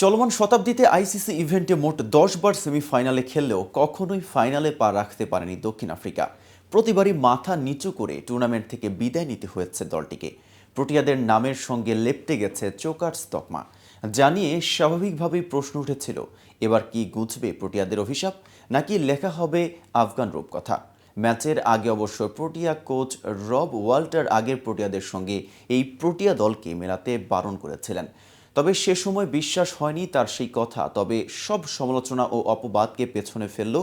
চলমান শতাব্দীতে আইসিসি ইভেন্টে মোট 10 বার সেমিফাইনালে খেললেও কখনোই ফাইনালে পা রাখতে পারেনি দক্ষিণ আফ্রিকা। প্রতিবারই মাথা নিচু করে টুর্নামেন্ট থেকে বিদায় নিতে হয়েছে দলটিকে। প্রোটিয়াদের নামের সঙ্গে লেপ্টে গেছে চোকার্স তকমা। জানিয়ে স্বাভাবিকভাবেই প্রশ্ন উঠেছিল, এবার কি গুছবে প্রোটিয়াদের অভিশাপ, নাকি লেখা হবে আফগান রূপকথা? ম্যাচের আগে অবশ্য প্রোটিয়া কোচ রব ওয়াল্টার আগের প্রোটিয়াদের সঙ্গে এই প্রোটিয়া দলকে মেলাতে বারণ করেছিলেন। তবে সে সময় বিশ্বাস হয়নি তার সেই কথা। তবে সব সমালোচনা ও অপবাদকে পেছনে ফেলল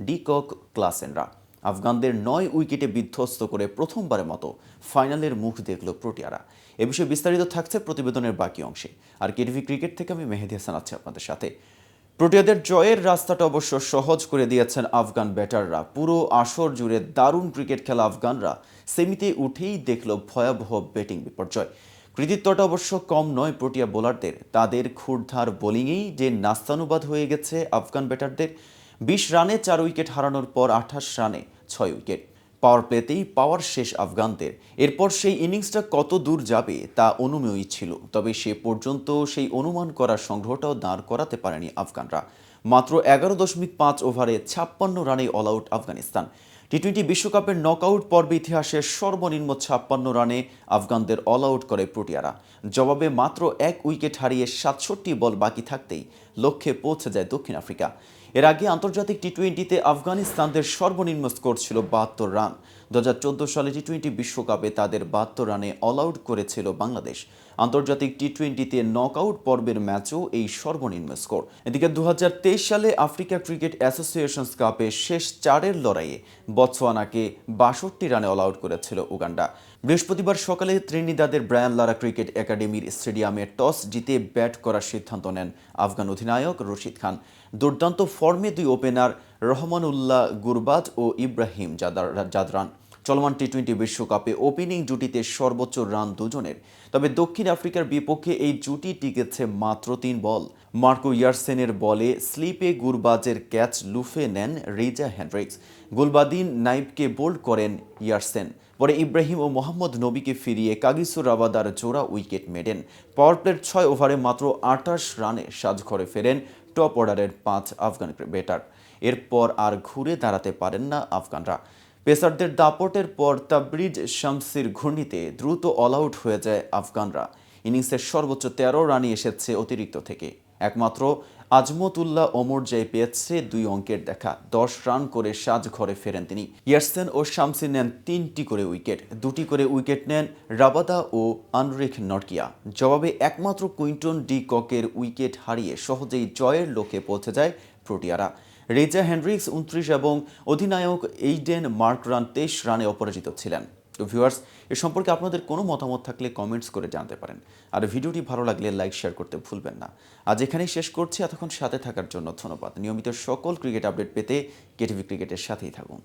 ডি কক ক্লাসেনরা। আফগানদের 9 উইকেটে বিধ্বস্ত করে প্রথমবারের মতো ফাইনালের মুখ দেখল প্রোটিয়ারা। এ বিষয়ে বিস্তারিত থাকছে প্রতিবেদনের বাকি অংশে। আর কেটিভি ক্রিকেট থেকে আমি মেহেদী হাসান আছি আপনাদের সাথে। প্রোটিয়াদের জয়ের রাস্তাটা অবশ্য সহজ করে দিয়েছেন আফগান ব্যাটাররা। পুরো আসর জুড়ে দারুণ ক্রিকেট খেলা আফগানরা সেমিতে উঠেই দেখল ভয়াবহ ব্যাটিং বিপর্যয়। কৃতিত্বটা অবশ্য কম নয় প্রোটিয়া বোলারদের। তাদের ক্ষুরধার বোলিংয়েই যে নাস্তানুবাদ হয়ে গেছে আফগান ব্যাটারদের। 20 রানে 4 উইকেট হারানোর পর 28 রানে 6 উইকেট। পাওয়ার প্লেতেই পাওয়ার শেষ আফগানদের। এরপর সেই ইনিংসটা কত দূর যাবে তা অনুমেয়ই ছিল। তবে সে পর্যন্ত সেই অনুমান করার সংগ্রহটাও দাঁড় করাতে পারেনি আফগানরা। মাত্র 11.5 ওভারে 56 রানে অল আউট আফগানিস্তান। টি-20 বিশ্বকাপের নকআউট পর্বে ইতিহাসের সর্বনিম্ন 56 রানে আফগানদের অল আউট করে প্রোটিয়ারা। জবাবে মাত্র 1 উইকেট হারিয়ে 67 বল বাকি থাকতেই লক্ষ্যে পৌঁছে যায় দক্ষিণ আফ্রিকা। এর আগে আন্তর্জাতিক টি-20তে আফগানিস্তানদের সর্বনিম্ন স্কোর ছিল 72 রান। 2014 সালে টি-20 বিশ্বকাপে তাদের 72 রানে অল আউট করেছিল বাংলাদেশ। আন্তর্জাতিক টি-20তে নকআউট পর্বের ম্যাচও এই সর্বনিম্ন স্কোর। এদিকে 2023 সালে আফ্রিকা ক্রিকেট অ্যাসোসিয়েশনস কাপে শেষ 4-এর লড়াইয়ে বতসোয়ানাকে 62 রানে অল আউট করেছিল উগান্ডা। বৃহস্পতিবার সকালে ত্রিনিদাদের ব্রায়ান লারা ক্রিকেট একাডেমির স্টেডিয়ামে টস জিতে ব্যাট করার সিদ্ধান্ত নেন আফগান অধিনায়ক রশিদ খান। দুর্দান্ত ফর্মে 2 ওপেনার রহমানুল্লাহ গুরবাজ ও ইব্রাহিম জাদরান চলমান টি-20 বিশ্বকাপে ওপেনিং জুটিতে সর্বোচ্চ রান দুজনের। তবে দক্ষিণ আফ্রিকার বিপক্ষে এই জুটি টিকেছে মাত্র 3 বল। মার্কো ইয়ারসেনের বলে স্লিপে গুরবাজের ক্যাচ লুফে নেন রিজা হেন্ড্রিক্স। গুলবাদিন নাইবকে বোল্ড করেন ইয়ারসেন। পরে ইব্রাহিম ও মোহাম্মদ নবীকে ফিরিয়ে কাগিসো রাবাদার জোড়া উইকেট মেডেন। পাওয়ার প্লের 6 ওভারে মাত্র 28 রানে সাজঘরে ফেরেন টপ অর্ডারের 5 আফগান ব্যাটার। এরপর আর ঘুরে দাঁড়াতে পারেন না আফগানরা। পেসারদের দাপটের পর তাবরিজ শামসির ঘূর্ণিতে দ্রুত অল আউট হয়ে যায় আফগানরা। ইনিংসের সর্বোচ্চ 13 রানই এসেছে অতিরিক্ত থেকে। একমাত্র আজমতুল্লাহ ওমরজাই পেয়েছে 2 অঙ্কের দেখা। 10 রান করে সাজঘরে ফেরেন তিনি। ইয়ারসেন ও শামসি নেন 3টি করে উইকেট। 2টি করে উইকেট নেন রাবাদা ও আনরিখ নটকিয়া। জবাবে একমাত্র কুইন্টন ডি ককের উইকেট হারিয়ে সহজেই জয়ের লক্ষ্যে পৌঁছে যায় প্রোটিয়ারা। রিজা হেন্ড্রিক্স 29 এবং অধিনায়ক এইডেন মার্করান 23 রানে অপরাজিত ছিলেন। তো ভিউয়ার্স, এ সম্পর্কে আপনাদের কোনো মতামত থাকলে কমেন্টস করে জানাতে পারেন। আর ভিডিওটি ভালো লাগলে লাইক শেয়ার করতে ভুলবেন না। আজ এখানেই শেষ করছি। এতক্ষণ সাথে থাকার জন্য ধন্যবাদ। নিয়মিত সকল ক্রিকেট আপডেট পেতে কেটিভি ক্রিকেটের সাথেই থাকুন।